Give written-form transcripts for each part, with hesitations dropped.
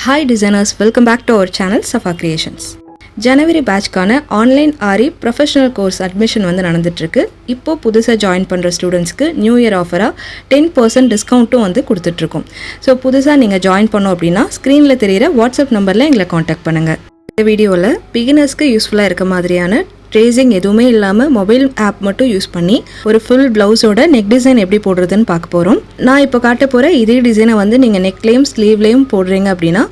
Hi designers, welcome back to our channel Safa Creations. ஜனவரி பேட்ச்க்கான online Aari professional course admission வந்து நடந்துட்டுருக்கு. இப்போது புதுசாக ஜாயின் பண்ணுற ஸ்டூடெண்ட்ஸ்க்கு நியூ இயர் ஆஃபராக 10% டிஸ்கவுண்ட்டும் வந்து கொடுத்துட்ருக்கோம். ஸோ புதுசாக நீங்கள் ஜாயின் பண்ணோம் அப்படின்னா ஸ்க்ரீனில் தெரிகிற வாட்ஸ்அப் நம்பரில் எங்களை காண்டாக்ட் பண்ணுங்கள். இந்த வீடியோவில் பிகினர்ஸ்க்கு யூஸ்ஃபுல்லாக இருக்க மாதிரியான ட்ரேசிங் எதுவுமே இல்லாமல் மொபைல் ஆப் மட்டும் யூஸ் பண்ணி ஒரு ஃபுல் ப்ளவுஸோட நெக் டிசைன் எப்படி போடுறதுன்னு பார்க்க போகிறோம். நான் இப்போ காட்ட போகிற இதே டிசைனை வந்து நீங்கள் நெக்லேயும் ஸ்லீவ்லேயும் போடுறீங்க அப்படின்னா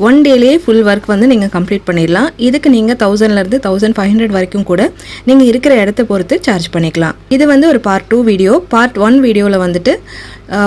1 டேலேயே ஃபுல் ஒர்க் வந்து நீங்கள் கம்ப்ளீட் பண்ணிடலாம். இதுக்கு நீங்கள் 1000லேருந்து 1500 வரைக்கும் கூட நீங்கள் இருக்கிற இடத்த பொறுத்து சார்ஜ் பண்ணிக்கலாம். இது வந்து ஒரு பார்ட் 2 வீடியோ. பார்ட் 1 வீடியோவில் வந்துட்டு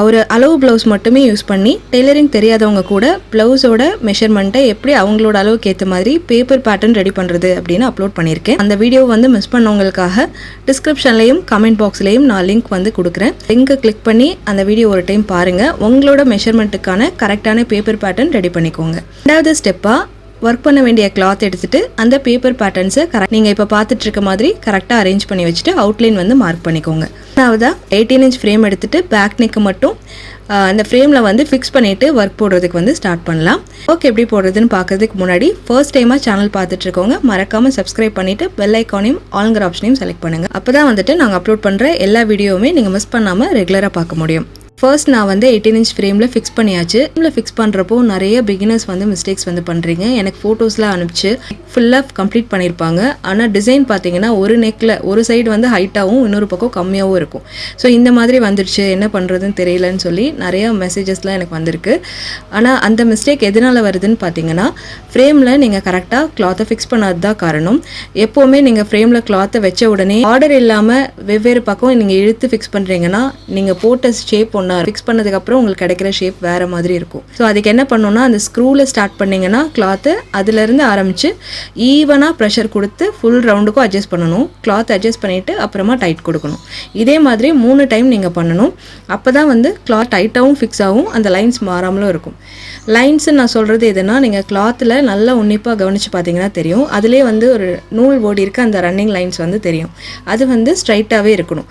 ஒரு அளவு ப்ளவுஸ் மட்டுமே யூஸ் பண்ணி டெய்லரிங் தெரியாதவங்க கூட ப்ளவுஸோட மெஷர்மெண்ட்டை எப்படி அவங்களோட அளவுக்கு ஏற்ற மாதிரி பேப்பர் பேட்டர்ன் ரெடி பண்ணுறது அப்படின்னு அப்லோட் பண்ணியிருக்கேன். அந்த வீடியோ வந்து மிஸ் பண்ணவங்களுக்காக டிஸ்கிரிப்ஷன்லையும் கமெண்ட் பாக்ஸ்லையும் நான் லிங்க் வந்து கொடுக்குறேன். லிங்கை கிளிக் பண்ணி அந்த வீடியோ ஒரு டைம் பாருங்கள். உங்களோட மெஷர்மெண்ட்டுக்கான கரெக்டான பேப்பர் பேட்டர்ன் ரெடி பண்ணிக்கோங்க. ரெண்டாவது ஸ்டெப்பாக ஒர்க் பண்ண வேண்டிய கிளாத் எடுத்துகிட்டு அந்த பேப்பர் பேட்டர்ன்ஸை நீங்கள் இப்போ பார்த்துட்டு இருக்க மாதிரி கரெக்டாக அரேஞ்ச் பண்ணி வச்சுட்டு அவுட்லைன் வந்து மார்க் பண்ணிக்கோங்க. அதாவது 18 இன்ச் ஃப்ரேம் எடுத்துகிட்டு பேக் நெக்கு மட்டும் அந்த ஃப்ரேமில் வந்து ஃபிக்ஸ் பண்ணிவிட்டு ஒர்க் போடுறதுக்கு வந்து ஸ்டார்ட் பண்ணலாம். ஒர்க் எப்படி போடுறதுன்னு பார்க்கறதுக்கு முன்னாடி ஃபர்ஸ்ட் டைமாக சேனல் பார்த்துட்டு இருக்கவங்க மறக்காமல் சப்ஸ்கிரைப் பண்ணிவிட்டு பெல் ஐக்கானையும் ஆல்ங்கிற ஆப்ஷனையும் செலக்ட் பண்ணுங்கள். அப்போ தான் வந்துட்டு நாங்கள் அப்லோட் பண்ணுற எல்லா வீடியோவுமே நீங்கள் மிஸ் பண்ணாமல் ரெகுலராக பார்க்க முடியும். ஃபர்ஸ்ட் நான் வந்து 18 இன்ச் ஃப்ரேமில் ஃபிக்ஸ் பண்ணியாச்சு. ஃபிக்ஸ் பண்ணுறப்போ நிறைய பிகினர்ஸ் வந்து மிஸ்டேக்ஸ் வந்து பண்ணுறீங்க. எனக்கு ஃபோட்டோஸ்லாம் அனுப்பிச்சு ஃபுல்லாக கம்ப்ளீட் பண்ணியிருப்பாங்க. ஆனால் டிசைன் பார்த்தீங்கன்னா ஒரு நெக்கில் ஒரு சைடு வந்து ஹைட்டாகவும் இன்னொரு பக்கம் கம்மியாகவும் இருக்கும். ஸோ இந்த மாதிரி வந்துடுச்சு, என்ன பண்ணுறதுன்னு தெரியலன்னு சொல்லி நிறையா மெசேஜஸ்லாம் எனக்கு வந்திருக்கு. ஆனால் அந்த மிஸ்டேக் எதனால் வருதுன்னு பார்த்தீங்கன்னா ஃப்ரேமில் நீங்கள் கரெக்டாக கிளாத்தை ஃபிக்ஸ் பண்ணாது தான் காரணம். எப்போவுமே நீங்கள் ஃப்ரேமில் கிளாத்தை வச்ச உடனே ஆர்டர் இல்லாமல் வெவ்வேறு பக்கம் நீங்கள் இழுத்து ஃபிக்ஸ் பண்ணுறீங்கன்னா நீங்கள் போட்ட ஷேப் ஒன்று ஃபிக்ஸ் பண்ணதுக்கப்புறம் உங்களுக்கு கிடைக்கிற ஷேப் வேறு மாதிரி இருக்கும். ஸோ அதுக்கு என்ன பண்ணணும்னா அந்த ஸ்க்ரூவில் ஸ்டார்ட் பண்ணிங்கன்னா கிளாத்து அதுலேருந்து ஆரம்பித்து ஈவனாக ப்ரெஷர் கொடுத்து ஃபுல் ரவுண்டுக்கும் அட்ஜஸ்ட் பண்ணணும். கிளாத் அட்ஜஸ்ட் பண்ணிவிட்டு அப்புறமா டைட் கொடுக்கணும். இதே மாதிரி 3 டைம் நீங்கள் பண்ணணும். அப்போ தான் வந்து கிளாத் டைட்டாகவும் ஃபிக்ஸ் ஆகும், அந்த லைன்ஸ் மாறாமலும் இருக்கும். லைன்ஸு நான் சொல்கிறது எதுனா நீங்கள் கிளாத்தில் நல்லா உன்னிப்பாக கவனித்து பார்த்தீங்கன்னா தெரியும். அதிலே வந்து ஒரு நூல் ஓடி இருக்க அந்த ரன்னிங் லைன்ஸ் வந்து தெரியும். அது வந்து ஸ்ட்ரைட்டாகவே இருக்கணும்.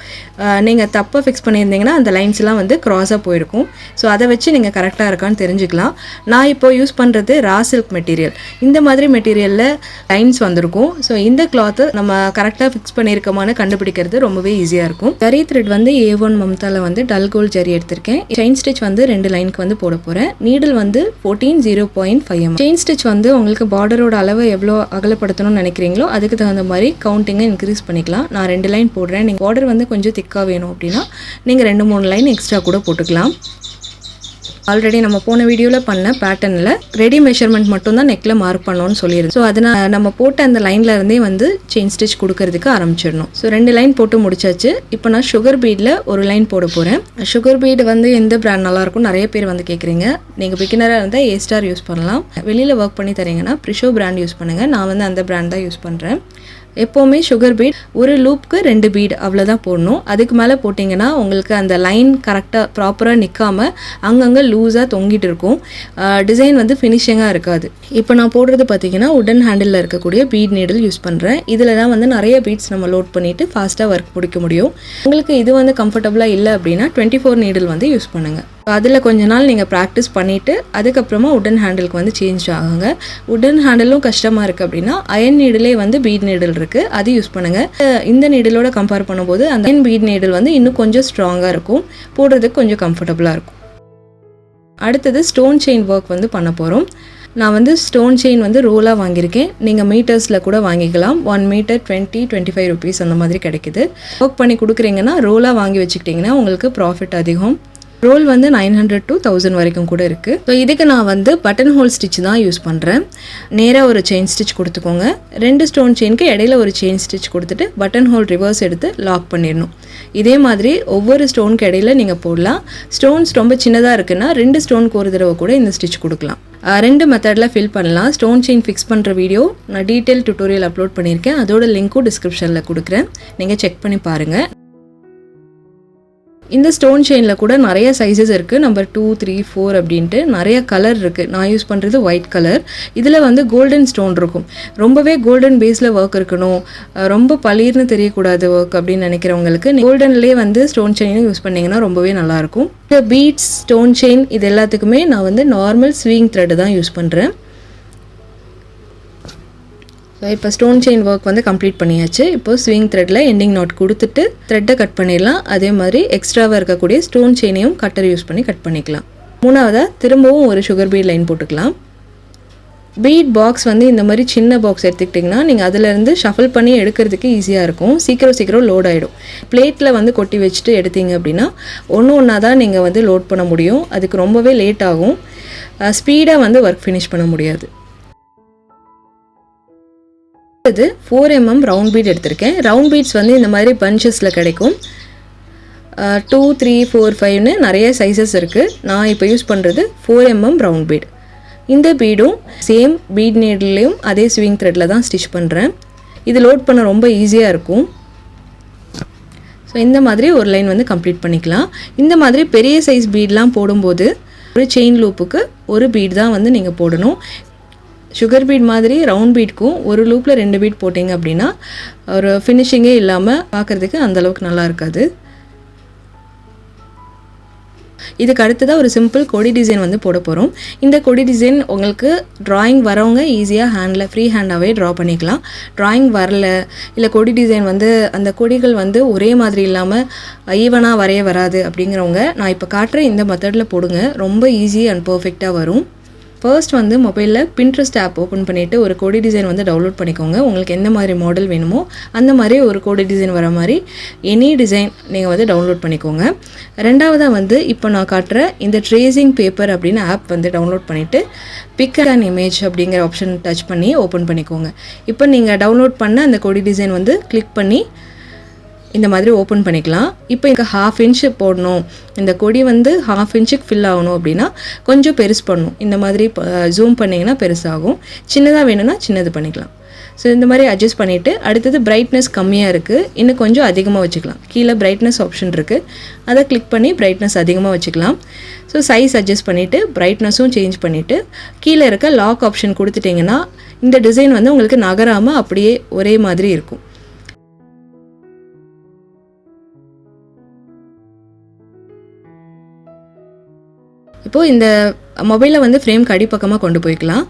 நீங்கள் தப்பாக ஃபிக்ஸ் பண்ணியிருந்தீங்கன்னா அந்த லைன்ஸ்லாம் வந்து க்ராஸாக போயிருக்கும். ஸோ அதை வச்சு நீங்கள் கரெக்டாக இருக்கான்னு தெரிஞ்சுக்கலாம். நான் இப்போ யூஸ் பண்ணுறது ரா சில்க் மெட்டீரியல். இந்த மாதிரி மெட்டீரியலில் லைன்ஸ் வந்திருக்கும். ஸோ இந்த கிளாத்து நம்ம கரெக்டாக ஃபிக்ஸ் பண்ணியிருக்கோமான்னு கண்டுபிடிக்கிறது ரொம்பவே ஈஸியாக இருக்கும். ஜரி த்ரெட் வந்து A1 மம்தாவில் வந்து டல் கோல்ட் ஜரி எடுத்திருக்கேன். செயின் ஸ்டிச் வந்து 2 லைனுக்கு வந்து போட போகிறேன். நீடில் வந்து 14.0.5 mm. செயின் ஸ்டிச் வந்து உங்களுக்கு பார்டரோட அளவை எவ்வளோ அகலப்படுத்தணும்னு நினைக்கிறீங்களோ அதுக்கு தகுந்த மாதிரி கவுண்டிங்கை இன்க்ரீஸ் பண்ணிக்கலாம். நான் 2 லைன் போடுறேன். நீங்கள் பார்டர் வந்து கொஞ்சம் திக்காக வேணும் அப்படின்னா நீங்கள் 2-3 லைன் எக்ஸ்ட்ரா கூட போட்டுக்கலாம். ஆல்ரெடி நம்ம போன வீடியோவில் பண்ண பேட்டர்னில் ரெடி மெஷர்மெண்ட் மட்டும் தான் நெக்கில் மார்க் பண்ணோன்னு சொல்லியிருந்தோம். ஸோ அதனால் நம்ம போட்ட அந்த லைனில் இருந்தே வந்து செயின் ஸ்டிச் கொடுக்கறதுக்கு ஆரம்பிச்சிடணும். ஸோ 2 லைன் போட்டு முடிச்சாச்சு. இப்போ நான் சுகர் பீடில் ஒரு லைன் போட போகிறேன். சுகர் பீடு வந்து எந்த பிராண்ட் நல்லாயிருக்கும் நிறைய பேர் வந்து கேட்குறீங்க. நீங்கள் பிகினராக இருந்தால் A-Star யூஸ் பண்ணலாம். வெளியில் ஒர்க் பண்ணி தரீங்கன்னா ப்ரிஷோ பிராண்ட் யூஸ் பண்ணுங்கள். நான் வந்து அந்த பிராண்ட் தான் யூஸ் பண்ணுறேன். எப்போவுமே சுகர் பீட் ஒரு லூப்புக்கு 2 பீட் அவ்வளோதான் போடணும். அதுக்கு மேலே போட்டிங்கன்னா உங்களுக்கு அந்த லைன் கரெக்டாக ப்ராப்பராக நிற்காமல் அங்கங்கே லூஸாக தொங்கிட்டு இருக்கும். டிசைன் வந்து ஃபினிஷிங்காக இருக்காது. இப்போ நான் போடுறது பார்த்தீங்கன்னா உடன் ஹேண்டிலில் இருக்கக்கூடிய பீட் நீடில் யூஸ் பண்ணுறேன். இதில் தான் வந்து நிறைய பீட்ஸ் நம்ம லோட் பண்ணிவிட்டு ஃபாஸ்ட்டாக ஒர்க் முடிக்க முடியும். உங்களுக்கு இது வந்து கம்ஃபர்டபுளாக இல்லை அப்படின்னா 24 நீடில் வந்து யூஸ் பண்ணுங்கள். அதில் கொஞ்ச நாள் நீங்கள் ப்ராக்டிஸ் பண்ணிவிட்டு அதுக்கப்புறமா உடன் ஹேண்டிலுக்கு வந்து சேஞ்ச் ஆகுங்க. உடன் ஹேண்டிலும் கஷ்டமாக இருக்குது அப்படின்னா அயன் நீடிலே வந்து பீட் நீடில் இருக்குது, அது யூஸ் பண்ணுங்கள். இந்த நீடிலோட கம்பேர் பண்ணும்போது அந்த அயன் பீட் நீடில் வந்து இன்னும் கொஞ்சம் ஸ்ட்ராங்காக இருக்கும், போடுறதுக்கு கொஞ்சம் கம்ஃபர்டபுளாக இருக்கும். அடுத்தது ஸ்டோன் செயின் ஒர்க் வந்து பண்ண போகிறோம். நான் வந்து ஸ்டோன் செயின் வந்து ரோலாக வாங்கியிருக்கேன். நீங்கள் மீட்டர்ஸில் கூட வாங்கிக்கலாம். 1 மீட்டர் 20-25 rupees அந்த மாதிரி கிடைக்குது. ஒர்க் பண்ணி கொடுக்குறீங்கன்னா ரோலாக வாங்கி வச்சுக்கிட்டிங்கன்னா உங்களுக்கு ப்ராஃபிட் அதிகம். ரோல் வந்து 900 to 1000 வரைக்கும் கூட இருக்குது. ஸோ இதுக்கு நான் வந்து பட்டன் ஹோல் ஸ்டிச் தான் யூஸ் பண்ணுறேன். நேராக ஒரு செயின் ஸ்டிச் கொடுத்துக்கோங்க. 2 ஸ்டோன் செயினுக்கு இடையில ஒரு செயின் ஸ்டிச் கொடுத்துட்டு பட்டன் ஹோல் ரிவர்ஸ் எடுத்து லாக் பண்ணிடணும். இதே மாதிரி ஒவ்வொரு ஸ்டோனுக்கு இடையில நீங்கள் போடலாம். ஸ்டோன்ஸ் ரொம்ப சின்னதாக இருக்குன்னா 2 ஸ்டோனுக்கு ஒரு தடவை கூட இந்த ஸ்டிச் கொடுக்கலாம். 2 மெத்தடில் ஃபில் பண்ணலாம். ஸ்டோன் செயின் ஃபிக்ஸ் பண்ணுற வீடியோ நான் டீட்டெயில் டியூட்டோரியல் அப்லோட் பண்ணியிருக்கேன். அதோட லிங்க்கும் டிஸ்கிரிப்ஷனில் கொடுக்குறேன், நீங்கள் செக் பண்ணி பாருங்கள். இந்த ஸ்டோன் செயினில் கூட நிறைய சைஸஸ் இருக்குது. நம்பர் 2, 3, 4 அப்படின்ட்டு நிறைய கலர் இருக்குது. நான் யூஸ் பண்ணுறது ஒயிட் கலர். இதில் வந்து கோல்டன் ஸ்டோன் இருக்கும். ரொம்பவே கோல்டன் பேஸில் ஒர்க் இருக்கணும், ரொம்ப பளிர்னு தெரியக்கூடாது ஒர்க் அப்படின்னு நினைக்கிறவங்களுக்கு கோல்டன்லேயே வந்து ஸ்டோன் செயினும் யூஸ் பண்ணிங்கன்னா ரொம்பவே நல்லாயிருக்கும். இந்த பீட்ஸ், ஸ்டோன் செயின் இது எல்லாத்துக்குமே நான் வந்து நார்மல் ஸ்விங் த்ரெட் தான் யூஸ் பண்ணுறேன். ஸோ இப்போ ஸ்டோன் செயின் ஒர்க் வந்து கம்ப்ளீட் பண்ணியாச்சு. இப்போ ஸ்விங் த்ரெட்டில் எண்டிங் நாட் கொடுத்துட்டு த்ரெட்டை கட் பண்ணிடலாம். அதே மாதிரி எக்ஸ்ட்ராவாக இருக்கக்கூடிய ஸ்டோன் செயினையும் கட்டர் யூஸ் பண்ணி கட் பண்ணிக்கலாம். மூணாவதாக திரும்பவும் ஒரு சுகர் பீட் லைன் போட்டுக்கலாம். பீட் பாக்ஸ் வந்து இந்த மாதிரி சின்ன பாக்ஸ் எடுத்துக்கிட்டிங்கன்னா நீங்கள் அதிலேருந்து ஷஃபில் பண்ணி எடுக்கிறதுக்கு ஈஸியாக இருக்கும். சீக்கிரம் லோட் ஆகிடும். பிளேட்டில் வந்து கொட்டி வச்சுட்டு எடுத்தீங்க அப்படின்னா ஒன்றா தான் நீங்கள் வந்து லோட் பண்ண முடியும். அதுக்கு ரொம்பவே லேட் ஆகும். ஸ்பீடாக வந்து ஒர்க் ஃபினிஷ் பண்ண முடியாது. இது 4mm ரவுண்ட் பீட் எடுத்திருக்கேன். ரவுண்ட் பீட்ஸ் வந்து இந்த மாதிரி பஞ்சஸில் கிடைக்கும். 2, 3, 4, 5ன்னு நிறைய சைஸஸ் இருக்குது. நான் இப்போ யூஸ் பண்ணுறது 4mm ரவுண்ட் பீட். இந்த பீடும் சேம் பீட் நீட்லேயும் அதே ஸ்விங் த்ரெட்டில் தான் ஸ்டிச் பண்ணுறேன். இது லோட் பண்ண ரொம்ப ஈஸியாக இருக்கும். ஸோ இந்த மாதிரி ஒரு லைன் வந்து கம்ப்ளீட் பண்ணிக்கலாம். இந்த மாதிரி பெரிய சைஸ் பீட்லாம் போடும்போது ஒரு செயின் லூப்புக்கு ஒரு பீட் தான் வந்து நீங்கள் போடணும். சுகர் பீட் மாதிரி ரவுண்ட் பீட்க்கும் ஒரு லூப்பில் 2 பீட் போட்டிங்க அப்படின்னா ஒரு ஃபினிஷிங்கே இல்லாமல் பார்க்குறதுக்கு அந்தளவுக்கு நல்லா இருக்காது. இதுக்கு அடுத்ததாக ஒரு சிம்பிள் கொடி டிசைன் வந்து போட போகிறோம். இந்த கொடி டிசைன் உங்களுக்கு ட்ராயிங் வரவங்க ஈஸியாக ஃப்ரீ ஹேண்டாகவே ட்ரா பண்ணிக்கலாம். ட்ராயிங் வரல, இல்லை கொடி டிசைன் வந்து அந்த கொடிகள் வந்து ஒரே மாதிரி இல்லாமல் ஈவனாக வரைய வராது அப்படிங்கிறவங்க நான் இப்போ காட்டுற இந்த மெத்தடில் போடுங்க. ரொம்ப ஈஸி அண்ட் பர்ஃபெக்டாக வரும். ஃபர்ஸ்ட் வந்து மொபைலில் பின்ட்ரெஸ்ட் ஆப் ஓப்பன் பண்ணிவிட்டு ஒரு கொடி டிசைன் வந்து டவுன்லோட் பண்ணிக்கோங்க. உங்களுக்கு எந்த மாதிரி மாடல் வேணுமோ அந்த மாதிரி ஒரு கொடி டிசைன் வர மாதிரி எனி டிசைன் நீங்கள் வந்து டவுன்லோட் பண்ணிக்கோங்க. ரெண்டாவதாக வந்து இப்போ நான் காட்டுற இந்த ட்ரேசிங் பேப்பர் அப்படின்னு ஆப் வந்து டவுன்லோட் பண்ணிவிட்டு பிக் அண்ட் இமேஜ் அப்படிங்கிற ஆப்ஷன் டச் பண்ணி ஓப்பன் பண்ணிக்கோங்க. இப்போ நீங்கள் டவுன்லோட் பண்ண அந்த கொடி டிசைன் வந்து கிளிக் பண்ணி இந்த மாதிரி ஓப்பன் பண்ணிக்கலாம். இப்போ இங்கே 1/2 இன்ச்சு போடணும், இந்த கொடி வந்து 1/2 இன்ச்சுக்கு ஃபில் ஆகணும் அப்படின்னா கொஞ்சம் பெருசு பண்ணணும். இந்த மாதிரி ஜூம் பண்ணிங்கன்னா பெருசாகும். சின்னதாக வேணும்னா சின்னது பண்ணிக்கலாம். ஸோ இந்த மாதிரி அட்ஜஸ்ட் பண்ணிவிட்டு அடுத்தது பிரைட்னஸ் கம்மியாக இருக்குது, இன்னும் கொஞ்சம் அதிகமாக வச்சுக்கலாம். கீழே பிரைட்னஸ் ஆப்ஷன் இருக்குது, அதை கிளிக் பண்ணி பிரைட்னஸ் அதிகமாக வச்சுக்கலாம். ஸோ சைஸ் அட்ஜஸ்ட் பண்ணிவிட்டு பிரைட்னஸும் சேஞ்ச் பண்ணிவிட்டு கீழே இருக்க லாக் ஆப்ஷன் கொடுத்துட்டிங்கன்னா இந்த டிசைன் வந்து உங்களுக்கு நகராமல் அப்படியே ஒரே மாதிரி இருக்கும். இப்போது இந்த மொபைலை வந்து ஃப்ரேம்க்கு அடிப்பக்கமாக கொண்டு போய்க்கலாம்.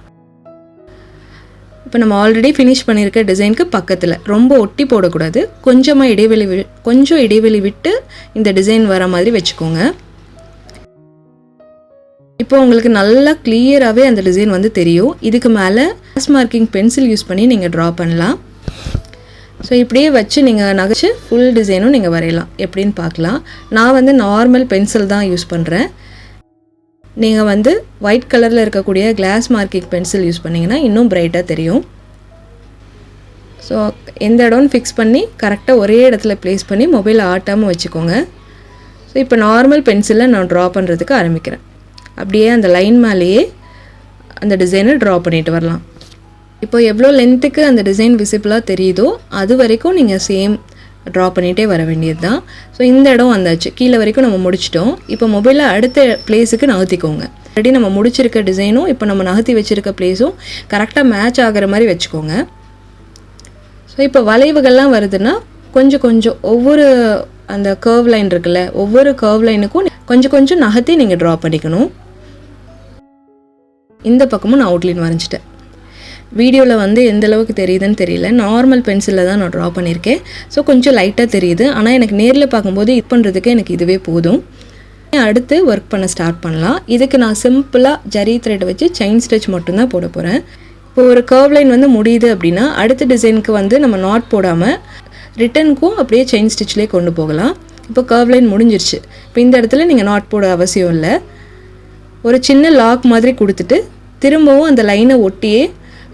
இப்போ நம்ம ஆல்ரெடி ஃபினிஷ் பண்ணியிருக்க டிசைனுக்கு பக்கத்தில் ரொம்ப ஒட்டி போடக்கூடாது, கொஞ்சம் இடைவெளி விட்டு இந்த டிசைன் வர மாதிரி வச்சுக்கோங்க. இப்போ உங்களுக்கு நல்லா கிளியராகவே அந்த டிசைன் வந்து தெரியும். இதுக்கு மேலே கிராஸ் மார்க்கிங் பென்சில் யூஸ் பண்ணி நீங்கள் ட்ரா பண்ணலாம். ஸோ இப்படியே வச்சு நீங்கள் நகைச்சு ஃபுல் டிசைனும் நீங்கள் வரையலாம். எப்படின்னு பார்க்கலாம். நான் வந்து நார்மல் பென்சில் தான் யூஸ் பண்ணுறேன். நீங்கள் வந்து ஒயிட் கலரில் இருக்கக்கூடிய கிளாஸ் மார்க்கிங் பென்சில் யூஸ் பண்ணிங்கன்னா இன்னும் பிரைட்டாக தெரியும். ஸோ எந்த இடம்னு ஃபிக்ஸ் பண்ணி கரெக்டாக ஒரே இடத்துல ப்ளேஸ் பண்ணி மொபைலை ஆட்டாமல் வச்சுக்கோங்க. ஸோ இப்போ நார்மல் பென்சிலில் நான் ட்ரா பண்ணுறதுக்கு ஆரம்பிக்கிறேன். அப்படியே அந்த லைன் மேலேயே அந்த டிசைனை ட்ரா பண்ணிட்டு வரலாம். இப்போ எவ்வளோ லென்த்துக்கு அந்த டிசைன் விசிபிளாக தெரியுதோ அது வரைக்கும் நீங்கள் சேம் ட்ரா பண்ணிகிட்டே வர வேண்டியது தான். ஸோ இந்த இடம் வந்தாச்சு, கீழே வரைக்கும் நம்ம முடிச்சிட்டோம். இப்போ மொபைலில் அடுத்த பிளேஸுக்கு நகர்த்திக்கோங்க. ஆல்ரெடி நம்ம முடிச்சிருக்க டிசைனும் இப்போ நம்ம நகர்த்தி வச்சுருக்க பிளேஸும் கரெக்டாக மேட்ச் ஆகிற மாதிரி வச்சுக்கோங்க. ஸோ இப்போ வளைவுகள்லாம் வருதுன்னா கொஞ்சம் ஒவ்வொரு அந்த கர்வ் லைன் இருக்குல்ல, ஒவ்வொரு கர்வ் லைனுக்கும் கொஞ்சம் நகர்த்தி நீங்கள் ட்ரா பண்ணிக்கணும். இந்த பக்கமும் நான் அவுட்லைன் வரைஞ்சிட்டேன். வீடியோவில் வந்து எந்த அளவுக்கு தெரியுதுன்னு தெரியல, நார்மல் பென்சிலில் தான் நான் ட்ரா பண்ணியிருக்கேன். ஸோ கொஞ்சம் லைட்டாக தெரியுது, ஆனால் எனக்கு நேரில் பார்க்கும்போது இது பண்ணுறதுக்கு எனக்கு இதுவே போதும். அடுத்து ஒர்க் பண்ண ஸ்டார்ட் பண்ணலாம். இதுக்கு நான் சிம்பிளாக ஜரி த்ரெட் வச்சு செயின் ஸ்டிச் மட்டும்தான் போட போகிறேன். இப்போ ஒரு கர்வ் லைன் வந்து முடியுது அப்படின்னா அடுத்த டிசைனுக்கு வந்து நம்ம நாட் போடாமல் ரிட்டனுக்கும் அப்படியே செயின் ஸ்டிச்லேயே கொண்டு போகலாம். இப்போ கர்வ் லைன் முடிஞ்சிருச்சு. இப்போ இந்த இடத்துல நீங்கள் நாட் போட அவசியம் இல்லை. ஒரு சின்ன லாக் மாதிரி கொடுத்துட்டு திரும்பவும் அந்த லைனை ஒட்டியே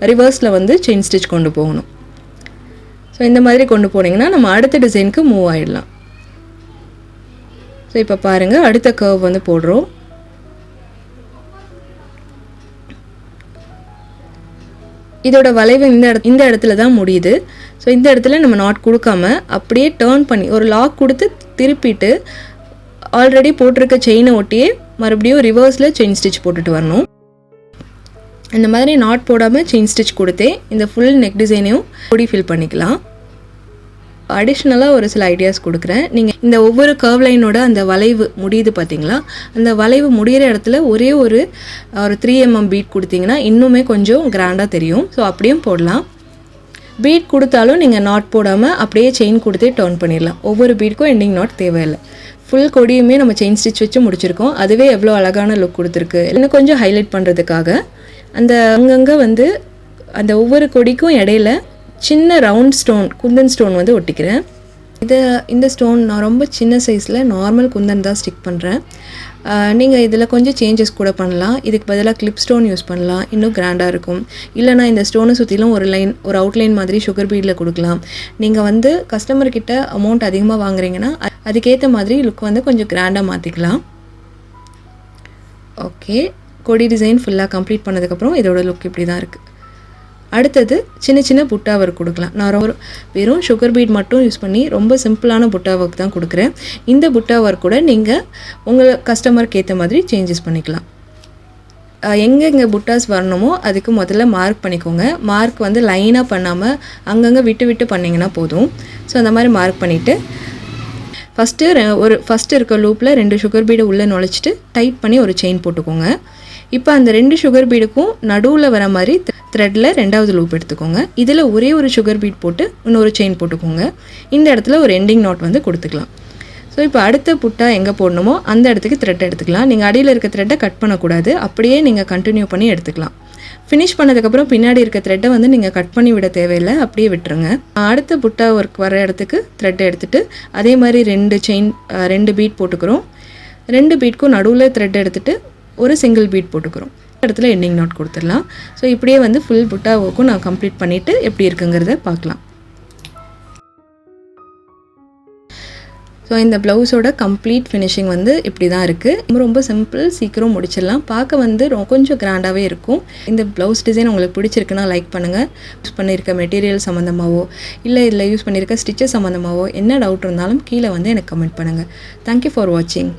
ரிவர்ஸில் வந்து செயின் ஸ்டிச் கொண்டு போகணும். ஸோ இந்த மாதிரி கொண்டு போனீங்கன்னா நம்ம அடுத்த டிசைனுக்கு மூவ் ஆகிடலாம். ஸோ இப்போ பாருங்கள், அடுத்த கர்வ் வந்து போடுறோம். இதோட வளைவு இந்த இடத்துல தான் முடியுது. ஸோ இந்த இடத்துல நம்ம நாட் கொடுக்காம அப்படியே டேர்ன் பண்ணி ஒரு லாக் கொடுத்து திருப்பிட்டு ஆல்ரெடி போட்டிருக்க செயினை ஒட்டியே மறுபடியும் ரிவர்ஸில் செயின் ஸ்டிச் போட்டுட்டு வரணும். இந்த மாதிரி நாட் போடாமல் செயின் ஸ்டிச் கொடுத்தே இந்த ஃபுல் நெக் டிசைனையும் கொடி ஃபில் பண்ணிக்கலாம். அடிஷ்னலாக ஒரு சில ஐடியாஸ் கொடுக்குறேன். நீங்கள் இந்த ஒவ்வொரு கர்வ் லைனோட அந்த வளைவு முடியுது பார்த்தீங்களா, அந்த வளைவு முடிகிற இடத்துல ஒரே ஒரு 3mm பீட் கொடுத்தீங்கன்னா இன்னுமே கொஞ்சம் கிராண்டாக தெரியும். ஸோ அப்படியும் போடலாம். பீட் கொடுத்தாலும் நீங்கள் நாட் போடாமல் அப்படியே செயின் கொடுத்தே டர்ன் பண்ணிடலாம். ஒவ்வொரு பீட்க்கும் எண்டிங் நாட் தேவையில்லை. ஃபுல் கொடியுமே நம்ம செயின் ஸ்டிச் வச்சு முடிச்சிருக்கோம். அதுவே எவ்வளோ அழகான லுக் கொடுத்துருக்கு. இன்னும் கொஞ்சம் ஹைலைட் பண்ணுறதுக்காக அந்த அங்கங்கே வந்து அந்த ஒவ்வொரு கொடிக்கும் இடையில சின்ன ரவுண்ட் ஸ்டோன், குந்தன் ஸ்டோன் வந்து ஒட்டிக்கிறேன். இந்த ஸ்டோன் நான் ரொம்ப சின்ன சைஸில் நார்மல் குந்தன் தான் ஸ்டிக் பண்ணுறேன். நீங்கள் இதில் கொஞ்சம் சேஞ்சஸ் கூட பண்ணலாம். இதுக்கு பதிலாக கிளிப் ஸ்டோன் யூஸ் பண்ணலாம், இன்னும் கிராண்டாக இருக்கும். இல்லைனா இந்த ஸ்டோனை சுற்றிலும் ஒரு அவுட்லைன் மாதிரி சுகர் பீடில் கொடுக்கலாம். நீங்கள் வந்து கஸ்டமர்கிட்ட அமௌண்ட் அதிகமாக வாங்குறீங்கன்னா அதுக்கேற்ற மாதிரி லுக் வந்து கொஞ்சம் கிராண்டாக மாற்றிக்கலாம். ஓகே, கொடி டிசைன் ஃபுல்லாக கம்ப்ளீட் பண்ணதுக்கப்புறம் இதோட லுக் இப்படி தான் இருக்குது. அடுத்தது சின்ன சின்ன புட்டா ஒர்க் கொடுக்கலாம். நான் வெறும் சுகர் பீட் மட்டும் யூஸ் பண்ணி ரொம்ப சிம்பிளான புட்டா ஒர்க் தான் கொடுக்குறேன். இந்த புட்டா ஒர்க் கூட நீங்கள் உங்கள் கஸ்டமருக்கு ஏற்ற மாதிரி சேஞ்சஸ் பண்ணிக்கலாம். எங்கெங்கே புட்டாஸ் வரணுமோ அதுக்கு முதல்ல மார்க் பண்ணிக்கோங்க. மார்க் வந்து லைனாக பண்ணாமல் அங்கங்கே விட்டு விட்டு பண்ணிங்கன்னா போதும். ஸோ அந்த மாதிரி மார்க் பண்ணிவிட்டு ஃபஸ்ட்டு இருக்க லூப்பில் 2 சுகர் பீடை உள்ளே நுழைச்சிட்டு டைட் பண்ணி ஒரு செயின் போட்டுக்கோங்க. இப்போ அந்த 2 சுகர் பீடுக்கும் நடுவில் வர மாதிரி த்ரெட்டில் 2வது லூப் எடுத்துக்கோங்க. இதில் ஒரே ஒரு சுகர் பீட் போட்டு இன்னொரு செயின் போட்டுக்கோங்க. இந்த இடத்துல ஒரு எண்டிங் நாட் வந்து கொடுத்துக்கலாம். ஸோ இப்போ அடுத்த புட்டா எங்கே போடணுமோ அந்த இடத்துக்கு த்ரெட் எடுத்துக்கலாம். நீங்கள் அடியில் இருக்க த்ரெட்டை கட் பண்ணக்கூடாது, அப்படியே நீங்கள் கண்டினியூ பண்ணி எடுத்துக்கலாம். ஃபினிஷ் பண்ணதுக்கப்புறம் பின்னாடி இருக்க த்ரெட்டை வந்து நீங்கள் கட் பண்ணி விட தேவையில்லை, அப்படியே விட்டுருங்க. அடுத்த புட்டா ஒர்க் வர இடத்துக்கு த்ரெட்டை எடுத்துகிட்டு அதே மாதிரி 2 பீட் போட்டுக்கிறோம். 2 பீட்க்கும் நடுவில் த்ரெட் எடுத்துகிட்டு ஒரு சிங்கிள் பீட் போட்டுக்கிறோம். இடத்துல எண்டிங் நாட் கொடுத்துடலாம். ஸோ இப்படியே வந்து ஃபுல் புட்டா ஒர்க்கும் நான் கம்ப்ளீட் பண்ணிவிட்டு எப்படி இருக்குங்கிறத பார்க்கலாம். ஸோ இந்த ப்ளவுஸோட கம்ப்ளீட் ஃபினிஷிங் வந்து இப்படி தான் இருக்குது. ரொம்ப சிம்பிள், சீக்கிரம் முடிச்சிடலாம். பார்க்க வந்து கொஞ்சம் கிராண்டாகவே இருக்கும். இந்த ப்ளவுஸ் டிசைன் உங்களுக்கு பிடிச்சிருக்குன்னா லைக் பண்ணுங்கள். யூஸ் பண்ணியிருக்க மெட்டீரியல் சம்மந்தமாகவோ இல்லை இதில் யூஸ் பண்ணியிருக்க ஸ்டிச்சஸ் சம்மந்தமாகவோ என்ன டவுட் இருந்தாலும் கீழே வந்து எனக்கு கமெண்ட் பண்ணுங்கள். தேங்க்யூ ஃபார் வாட்சிங்.